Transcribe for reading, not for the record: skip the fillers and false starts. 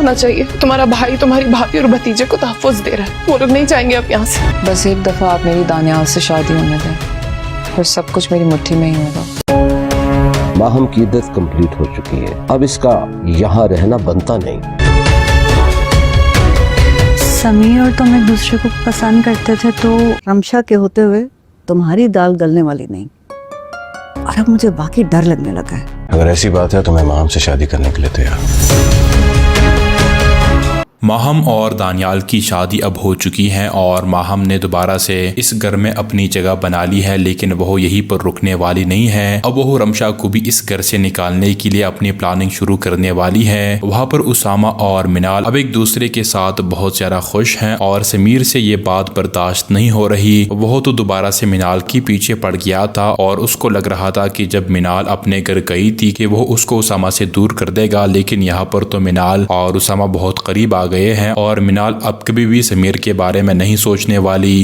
होना चाहिए। तुम्हारा भाई तुम्हारी भाभी और भतीजे को तहफ़्फ़ुज़ दे रहा है, वो लोग नहीं जाएंगे अब यहाँ से। बस एक दफ़ा आप मेरी दानियाल से शादी होने दें, फिर सब कुछ मेरी मुट्ठी में ही होगा। माहम की इद्दत कंप्लीट हो चुकी है, अब इसका यहाँ रहना बनता नहीं। समीर और तुम एक दूसरे को पसंद करते थे, तो रमशा के होते हुए तुम्हारी दाल गलने वाली नहीं, और अब मुझे बाकी डर लगने लगा है। अगर ऐसी बात है तो मैं माहम से शादी करने के लिए तैयार। माहम और दानियाल की शादी अब हो चुकी है और माहम ने दोबारा से इस घर में अपनी जगह बना ली है, लेकिन वह यहीं पर रुकने वाली नहीं है। अब वह रमशा को भी इस घर से निकालने के लिए अपनी प्लानिंग शुरू करने वाली है। वहाँ पर उसामा और मिनाल अब एक दूसरे के साथ बहुत ज्यादा खुश हैं और समीर से ये बात बर्दाश्त नहीं हो रही। वह तो दोबारा से मिनाल के पीछे पड़ गया था और उसको लग रहा था कि जब मिनाल अपने घर गई थी कि वह उसको उसामा से दूर कर देगा, लेकिन यहाँ पर तो मिनाल और उसामा बहुत करीब आ गए हैं और मिनाल अब कभी भी समीर के बारे में नहीं सोचने वाली।